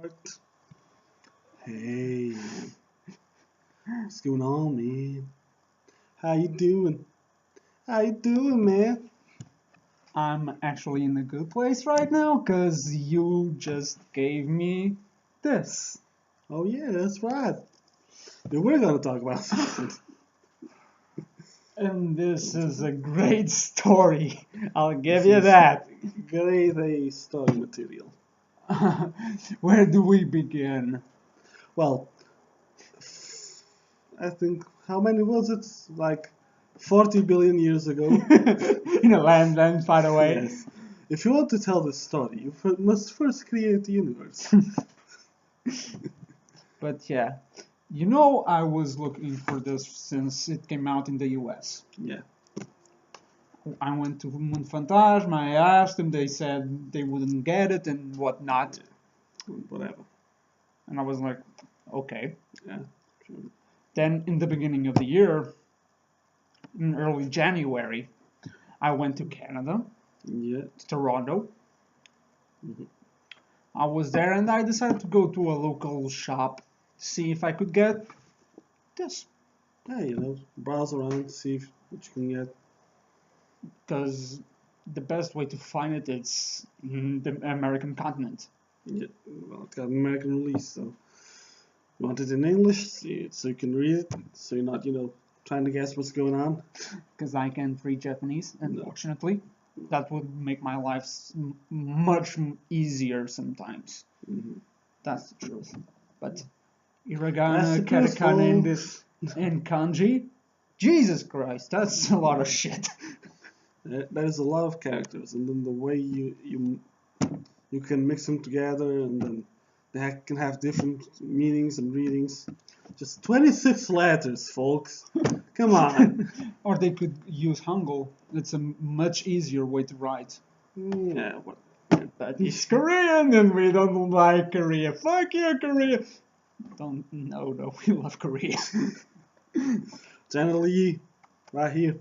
Start. Hey, what's going on, man? How you doing? How you doing, man? I'm actually in a good place right now because you just gave me this. Oh yeah, that's right. We're gonna talk about something. And this is a great story. I'll give This you is that. Great story material. Where do we begin? Well, I think how many was it? Like 40 billion years ago. In a land far away. Yes. If you want to tell this story, you must first create the universe. But yeah, you know I was looking for this since it came out in the US. Yeah. I went to Monogatari, I asked them, they said they wouldn't get it and whatnot. Whatever. And I was like, okay. Yeah. Sure. Then in the beginning of the year, in early January, I went to Canada, Yeah. to Toronto. Mhm. I was there and I decided to go to a local shop to see if I could get this. Yeah, browse around, see what you can get. Because the best way to find it is in the American continent. Yeah. Well, it's got an American release, so you want it in English so you can read it, so you're not, trying to guess what's going on. Because I can't read Japanese, No. unfortunately. That would make my life much easier sometimes. Mhm. That's the truth. But That's hiragana, the truth, katakana, folks. and kanji, Jesus Christ, that's a lot of shit. There's a lot of characters, and then the way you can mix them together, and then can have different meanings and readings. Just 26 letters, folks. Come on. Or they could use Hangul. It's a much easier way to write. Yeah, what? But it's Korean and we don't like Korea. Fuck you, Korea. Don't no, we love Korea. Generally, right here.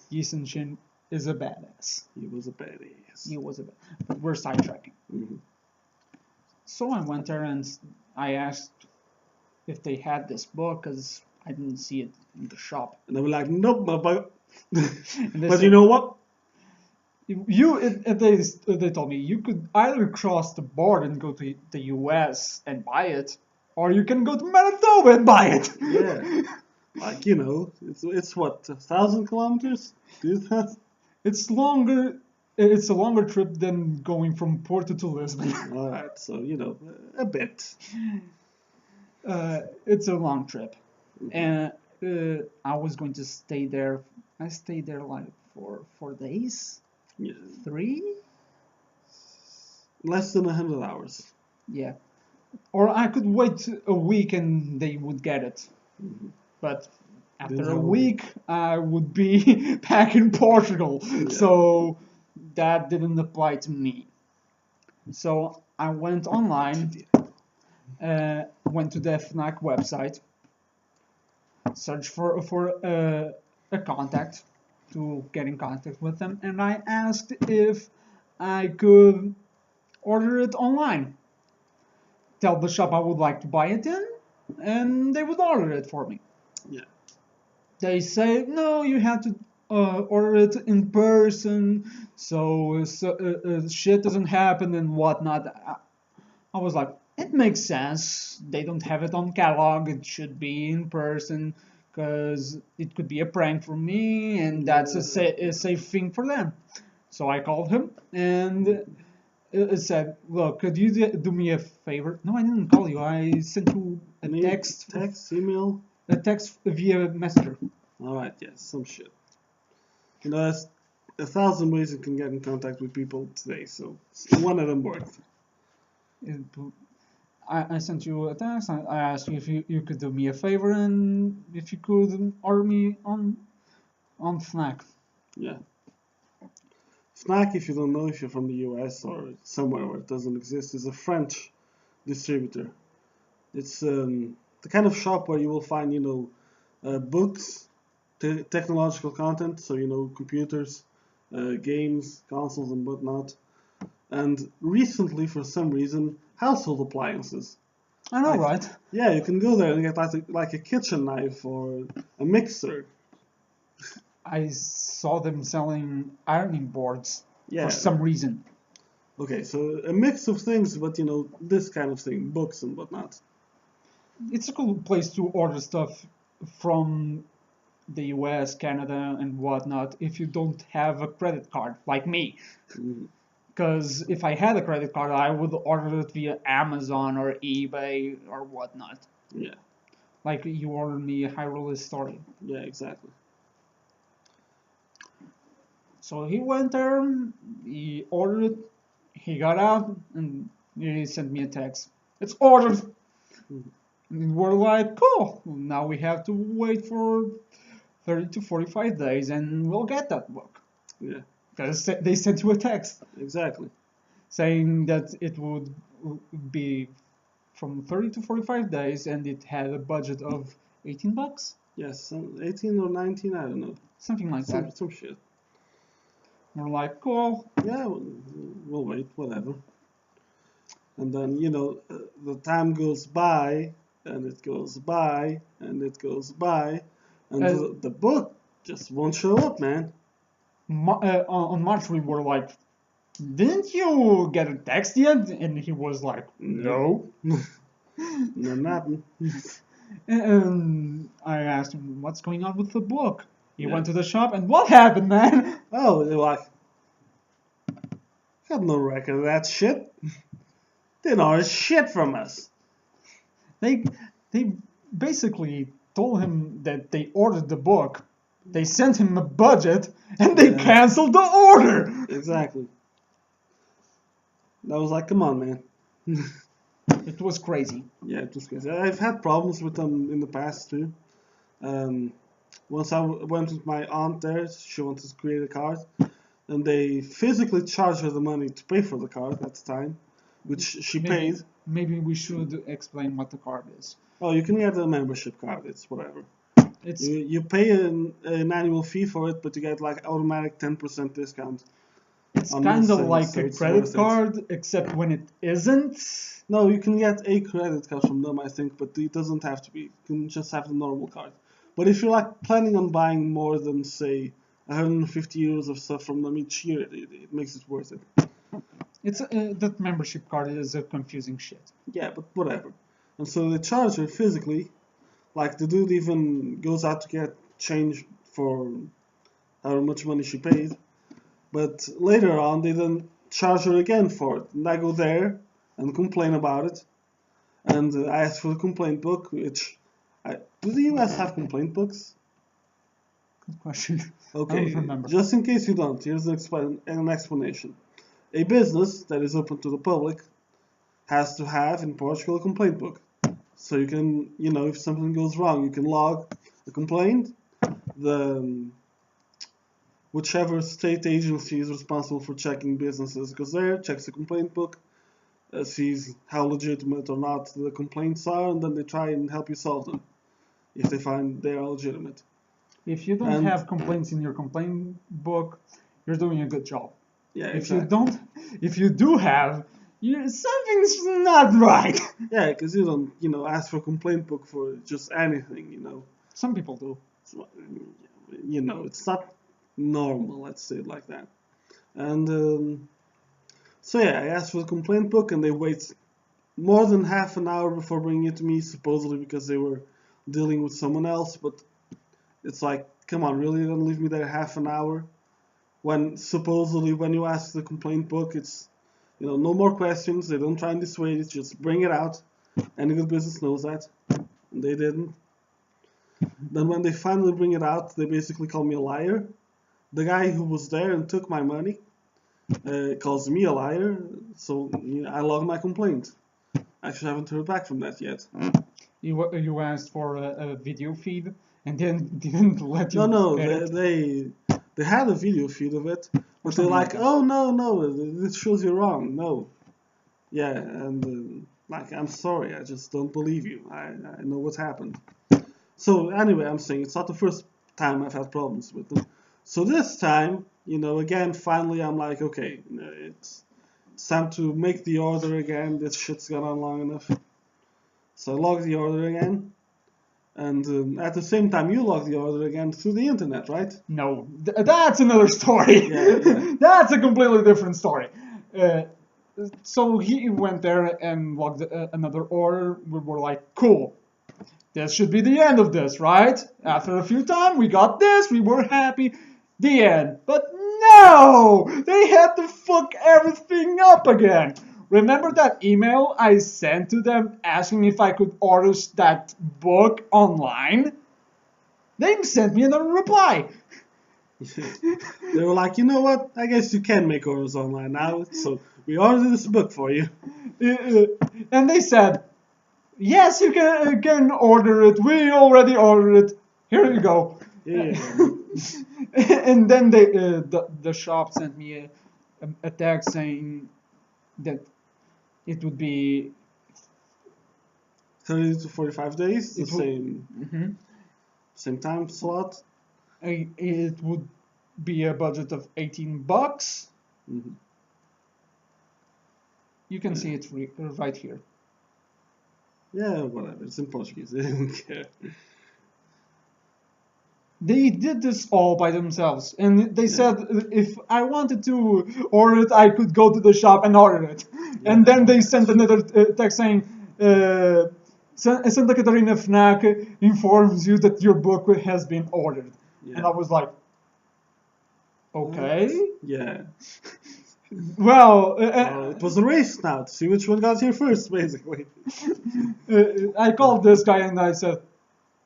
Yi Shin is a badass. He was a badass. He was a badass. But we're sidetracking. Mhm. So I went there and I asked if they had this book because I didn't see it in the shop. And they were like, nope, motherfucker. And they But said, you know what? they told me you could either cross the border and go to the US and buy it, or you can go to Manitoba and buy it. Yeah. Like, it's what, 1,000 kilometers? 2,000? It's longer. It's a longer trip than going from Porto to Lisbon. Alright, so, a bit. It's a long trip, and I was going to stay there. I stayed there like for 4 days, Yeah. 3. Less than 100 hours. Yeah, or I could wait a week and they would get it. Mhm. But after Didn't a have a week, I would be back in Portugal, so that didn't apply to me. So I went online, went to the Fnac website, searched for a contact to get in contact with them, and I asked if I could order it online. Tell the shop I would like to buy it in, and they would order it for me. Yeah. They say no, you have to order it in person, so shit doesn't happen and whatnot. I was like, it makes sense. They don't have it on catalog. It should be in person because it could be a prank for me, and that's a safe thing for them. So I called him and it said, "Look, could you do me a favor?" No, I didn't call you. I sent you a Text, email? a text via Messenger. Alright, yes, some shit. There's 1,000 ways you can get in contact with people today, so one of them worked. I sent you a text. I asked you if you could do me a favor and if you could order me on Fnac. Yeah. Fnac, if you don't know, if you're from the US or somewhere where it doesn't exist, is a French distributor. It's the kind of shop where you will find, books, technological content, so, computers, games, consoles, and whatnot. and recently, for some reason, household appliances. I know, Like, right? yeah, you can go there and get like a kitchen knife or a mixer. I saw them selling ironing boards for Yeah. some reason. Okay, so a mix of things, but this kind of thing, books and whatnot. It's a cool place to order stuff from the US, Canada, and whatnot if you don't have a credit card, like me. Mm, Because if I had a credit card, I would order it via Amazon or eBay or whatnot. yeah, Like you ordered me a Hyrule story. yeah, exactly. So he went there, he ordered it, he got out, and he sent me a text. It's ordered! Mhm. And we're like, cool, now we have to wait for 30 to 45 days and we'll get that book. Yeah, Because they sent you a text exactly. saying that it would be from 30 to 45 days and it had a budget of 18 bucks, Yes, 18 or 19, I don't know. something like that. Some shit. We're like, cool. Yeah, we'll wait, whatever. And then, the time goes by, and it goes by, and it goes by, and Uh, the book just won't show up, man. on March we were like, didn't you get a text yet? And he was like, no. No, nothing. And I asked him, what's going on with the book? He Yeah. went to the shop, and what happened, man? Oh, they're like, got no record of that shit. They didn't order shit from us. They basically told him that they ordered the book, they sent him a budget, and they Yeah. canceled the order. Exactly. That was like, come on, man. It was crazy. Yeah, it was crazy. I've had problems with them in the past too. Once I went with my aunt there, she wanted to create a card, and they physically charged her the money to pay for the card at the time, which she paid. Maybe we should explain what the card is. Oh, you can get a membership card. It's whatever. It's You pay an annual fee for it, but you get like automatic 10% discount. it's on kind most of things, like so a it's credit worth it. card, except when it isn't. No, you can get a credit card from them, I think, but it doesn't have to be. You can just have the normal card. But if you're like planning on buying more than say 150 euros of stuff from them each year, it makes it worth it. It's that membership card is a confusing shit. Yeah, but whatever. And so they charge her physically. Like the dude even goes out to get change for how much money she paid. But later on, they then charge her again for it. And I go there and complain about it. And I asked for the complaint book, which do the US have complaint books? Good question. I Okay, don't remember. just in case you don't, here's an explanation. A business that is open to the public has to have in Portugal a complaint book. So you can, if something goes wrong, you can log the complaint. The whichever state agency is responsible for checking businesses goes there, checks the complaint book, sees how legitimate or not the complaints are, and then they try and help you solve them if they find they are legitimate. If you don't And- have complaints in your complaint book, you're doing a good job. Yeah, If exactly. you don't, if you do have, something's not right. Yeah, because you don't, ask for a complaint book for just anything. Some people do. So, it's not normal, let's say it like that. And so yeah, I asked for the complaint book, and they wait more than half an hour before bringing it to me, supposedly because they were dealing with someone else. But it's like, come on, really? You're gonna leave me there half an hour? When supposedly when you ask the complaint book, it's no more questions. They don't try and dissuade it. Just bring it out. Any good business knows that, and they didn't. Then when they finally bring it out, they basically call me a liar. The guy who was there and took my money calls me a liar, so I log my complaint. Actually, I haven't heard back from that yet. You asked for a video feed and then didn't let you. No, edit. they had a video feed of it, but they're something like, like that. oh no, this shows you wrong. No, yeah, and I'm sorry, I just don't believe you. I know what's happened. So anyway, I'm saying it's not the first time I've had problems with them. So this time, again, finally, I'm like, okay, it's it's time to make the order again. This shit's gone on long enough. So I log the order again. And at the same time, you log the order again through the internet, right? No, that's another story. Yeah. That's a completely different story. So he went there and logged another order. We were like, cool. This should be the end of this, right? After a few times, we got this. We were happy. The end. But no! They had to fuck everything up again. Remember that email I sent to them asking if I could order that book online? They sent me another reply. They were like, you know what? I guess you can make orders online now. So we ordered this book for you. And they said, yes, you can order it. We already ordered it. Here you go. Yeah. And then the shop sent me a text saying that it would be 30 to 45 days, the Mhm. same time slot. It would be a budget of $18. Mm-hmm. You can see it right here. Yeah, whatever. It's in Portuguese. They don't care. They did this all by themselves, and they said if I wanted to order it, I could go to the shop and order it. And then they sent another text saying, Santa Catarina Fnac informs you that your book has been ordered. Yeah. And I was like, okay. Yeah. Well, It was a race now to see which one got here first, basically. I called this guy and I said,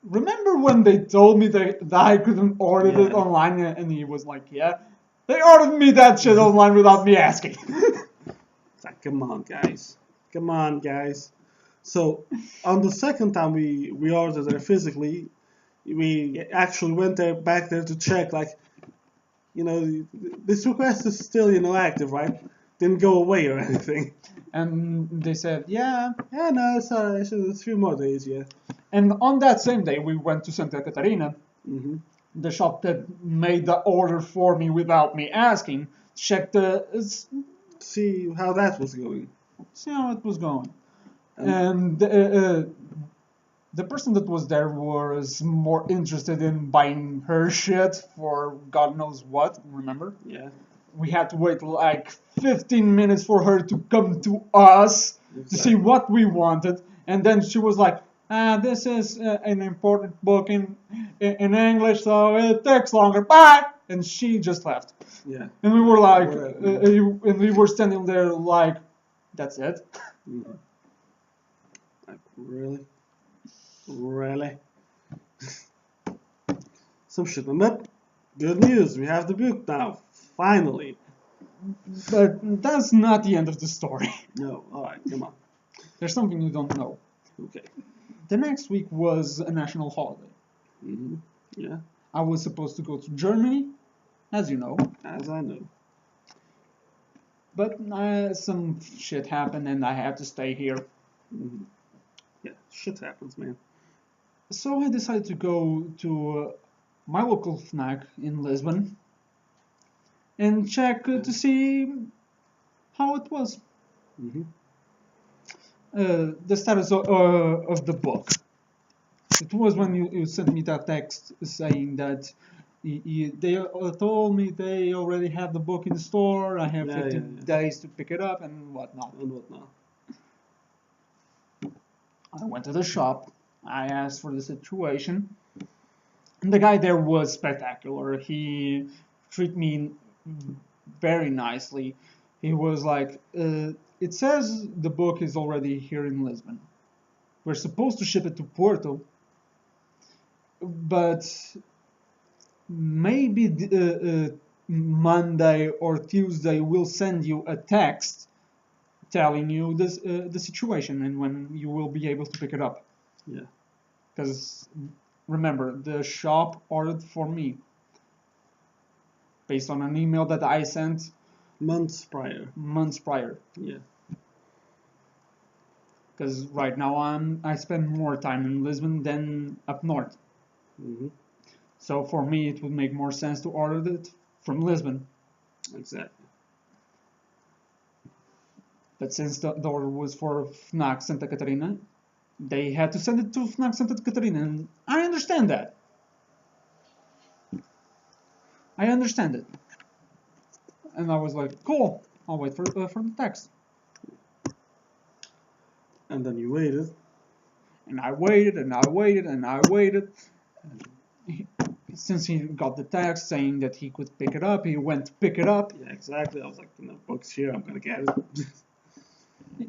remember when they told me that I couldn't order it online? And he was like, yeah. They ordered me that shit online without me asking. It's like, come on, guys. Come on, guys. So, on the second time we ordered there physically, we actually went back there to check, like, you know, this request is still, active, right? Didn't go away or anything. And they said, yeah. Yeah, no, it's alright. It's a few more days, yeah. And on that same day, we went to Santa Catarina, Mm-hmm. the shop that made the order for me without me asking, checked See how that was going. see how it was going. And the person that was there was more interested in buying her shit for God knows what, remember? Yeah. We had to wait like 15 minutes for her to come to us to see what we wanted. And then she was like, this is an important book in English, so it takes longer. Bye! And she just left. Yeah. And we were like, and we were standing there like, that's it? Mm-hmm. Like, really? Really? Some shit on that. Good news, we have the book now. Finally. But that's not the end of the story. No, alright, come on. There's something you don't know. Okay. The next week was a national holiday. Mm-hmm. Yeah, I was supposed to go to Germany, as you know. as I know. But some shit happened and I had to stay here. Mm-hmm. Yeah, shit happens, man. So I decided to go to my local Fnac in Lisbon and check to see how it was. Mm-hmm. The status of the book. It was when you sent me that text saying that they told me they already have the book in the store. I have 15 days to pick it up and whatnot. I went to the shop. I asked for the situation. And the guy there was spectacular. He treated me very nicely. He was like, it says the book is already here in Lisbon. We're supposed to ship it to Porto, but maybe Monday or Tuesday we'll send you a text telling you this, the situation and when you will be able to pick it up. Yeah. Because remember, the shop ordered for me based on an email that I sent months prior. Yeah. Because right now I spend more time in Lisbon than up north. Mm-hmm. So for me, it would make more sense to order it from Lisbon. Exactly. But since the order was for Fnac Santa Catarina, they had to send it to Fnac Santa Catarina, and I understand that. I understand it. And I was like, cool, I'll wait for the text. And then you waited. And I waited, and I waited, and I waited. Since he got the text saying that he could pick it up, he went to pick it up. Yeah, exactly. I was like, book's here, I'm gonna get it.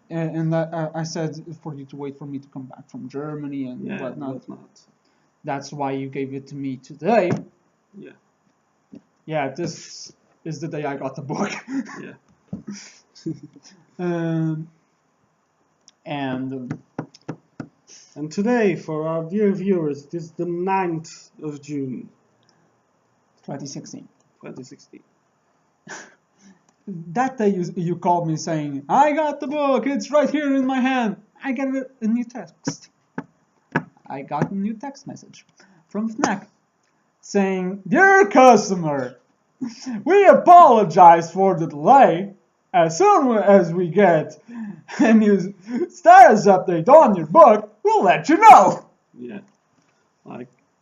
And I said for you to wait for me to come back from Germany and whatnot. That's why you gave it to me today. Yeah. Yeah, this is the day I got the book. Yeah. And today, for our dear viewers, it is the 9th of June. 2016. 2016. That day you called me saying, I got the book, it's right here in my hand. I got a new text. I got a new text message from Fnac saying, Dear customer, we apologize for the delay. As soon as we get a new status update on your book, we'll let you know. Yeah.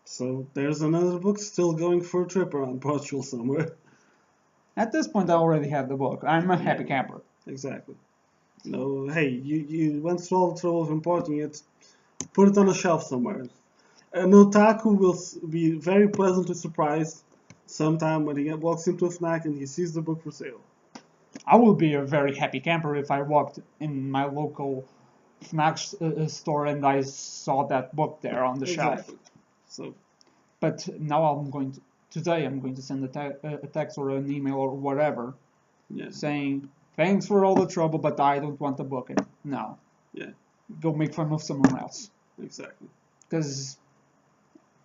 So there's another book still going for a trip around Portugal somewhere. At this point, I already have the book. I'm a happy camper. Exactly. Hey, you went through all the trouble of importing it. Put it on a shelf somewhere. An otaku will be very pleasantly surprised sometime when he walks into a Fnac and he sees the book for sale. I would be a very happy camper if I walked in my local Fnac store and I saw that book there on the shelf. But now today I'm going to send a text or an email or whatever saying, thanks for all the trouble, but I don't want the book now. Yeah. Go make fun of someone else. Exactly. Because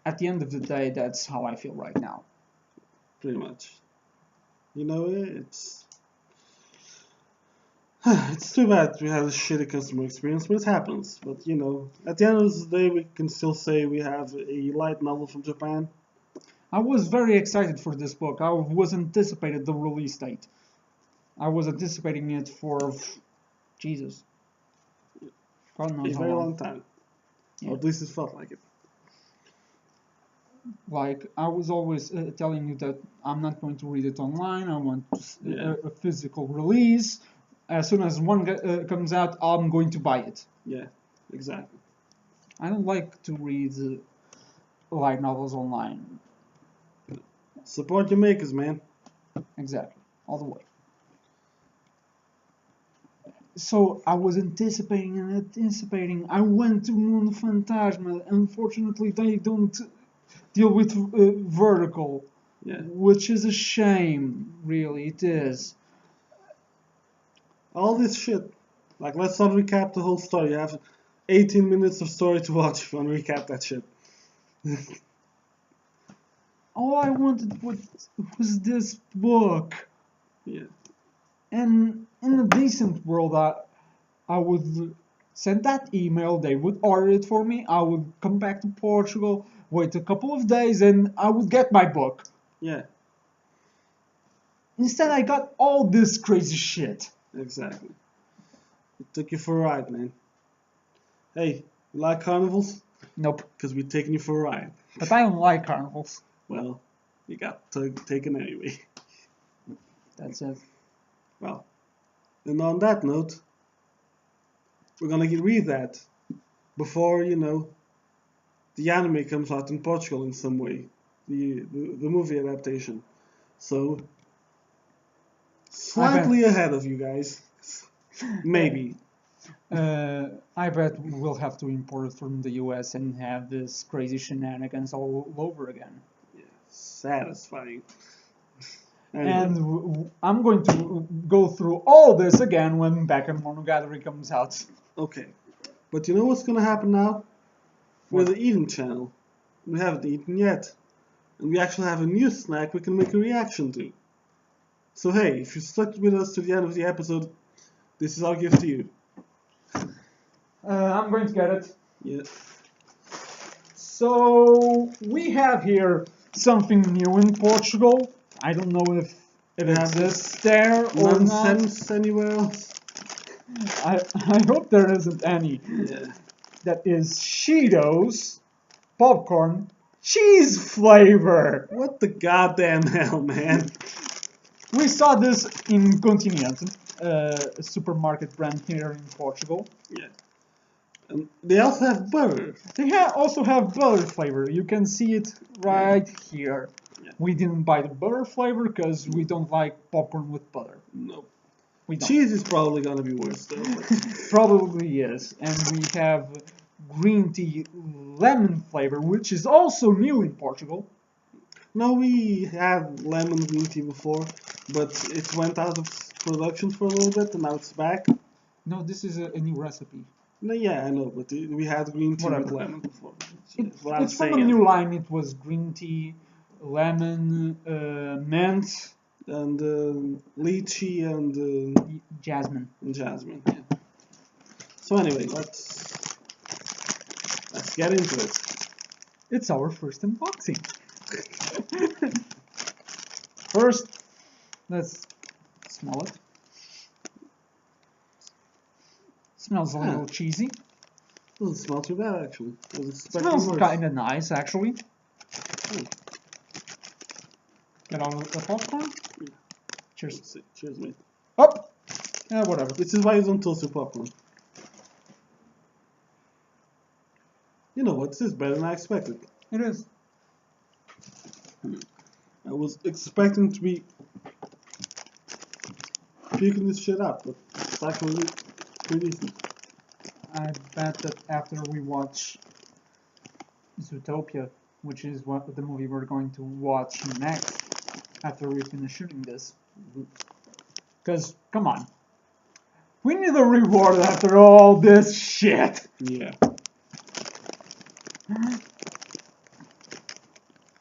at the end of the day, that's how I feel right now. Pretty much. It's too bad we had a shitty customer experience, but it happens. But, at the end of the day, we can still say we have a light novel from Japan. I was very excited for this book. I was anticipating the release date. I was anticipating it for, Jesus, God knows how long. A very long. long time. Yeah. Or at least it felt like it. Like, I was always telling you that I'm not going to read it online. I want a physical release. As soon as one comes out, I'm going to buy it. Yeah, exactly. I don't like to read light novels online. Support your makers, man. Exactly. All the way. So I was anticipating. I went to Mundo Fantasma. Unfortunately, they don't deal with vertical, which is a shame. Really, it is. All this shit. Like, let's not recap the whole story. You have 18 minutes of story to watch if you want to recap that shit. All I wanted was this book. Yeah. And in a decent world, I would send that email, they would order it for me, I would come back to Portugal, wait a couple of days, and I would get my book. Yeah. Instead, I got all this crazy shit. Exactly. It took you for a ride, man. Hey, you like carnivals? Nope. Because we're taking you for a ride. But I don't like carnivals. Well, you got taken anyway. That's it. Well, and on that note, we're gonna read that before, the anime comes out in Portugal in some way. The movie adaptation. So, slightly ahead of you guys. Maybe. I bet we'll have to import it from the US and have this crazy shenanigans all over again. Yeah, satisfying. Anyway. And I'm going to go through all this again when Back in Monogatari comes out. Okay. But you know what's going to happen now? We're the eating channel. We haven't eaten yet. And we actually have a new snack we can make a reaction to. So hey, if you stuck with us to the end of the episode, this is our gift to you. I'm going to get it. Yeah. So, we have here something new in Portugal. I don't know if it exists there or nonsense anywhere else. I hope there isn't any. Yeah. That is Cheetos popcorn cheese flavor. What the goddamn hell, man? We saw this in Continente, a supermarket brand here in Portugal. Yeah. And they also have butter. They also have butter flavor. You can see it right here. Yeah. We didn't buy the butter flavor because we don't like popcorn with butter. No. We don't. Cheese is probably gonna be worse though. Probably is. And we have green tea lemon flavor, which is also new in Portugal. No, we had lemon green tea before, but it went out of production for a little bit, and now it's back. No, this is a new recipe. No, yeah, I know, but we had green tea with Whatever. lemon before. It's from a new line. It was green tea, lemon, mint, and lychee and jasmine. jasmine. Yeah. So anyway, let's get into it. It's our first unboxing. First, let's smell it. Smells a little cheesy. Doesn't smell too bad actually. I was expecting Smells worse. kind of nice actually. Hmm. Get on the popcorn. Cheers. Let's see. Cheers, mate. Up. Yeah, whatever. This is why you don't toast your popcorn. You know what? This is better than I expected. It is. I was expecting to be picking this shit up, but it's actually pretty decent. I bet that after we watch Zootopia, which is what the movie we're going to watch next, after we finish shooting this, because come on, we need a reward after all this shit. Yeah.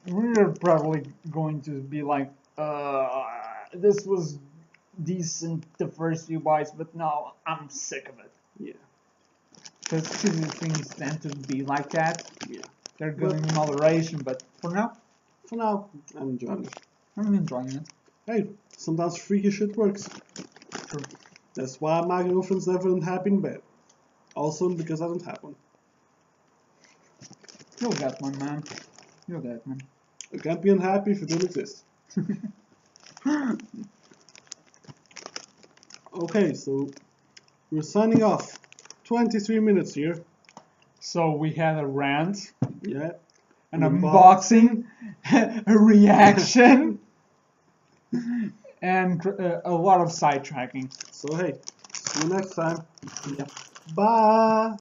We're probably going to be like, this was decent the first few bites, but now I'm sick of it. Yeah. Because cheesy things tend to be like that. Yeah. They're good in moderation, but for now, I'm enjoying it. I'm enjoying it. Hey, sometimes freaky shit works. True. That's why my girlfriend's never unhappy in bed. Also because I don't have one. You'll get one, man. You'll get one. I can't be unhappy if it don't exist. Okay, so we're signing off. 23 minutes here. So we had a rant, Yeah. an unboxing, a reaction, and a lot of sidetracking. So hey, see you next time. Yeah. Bye.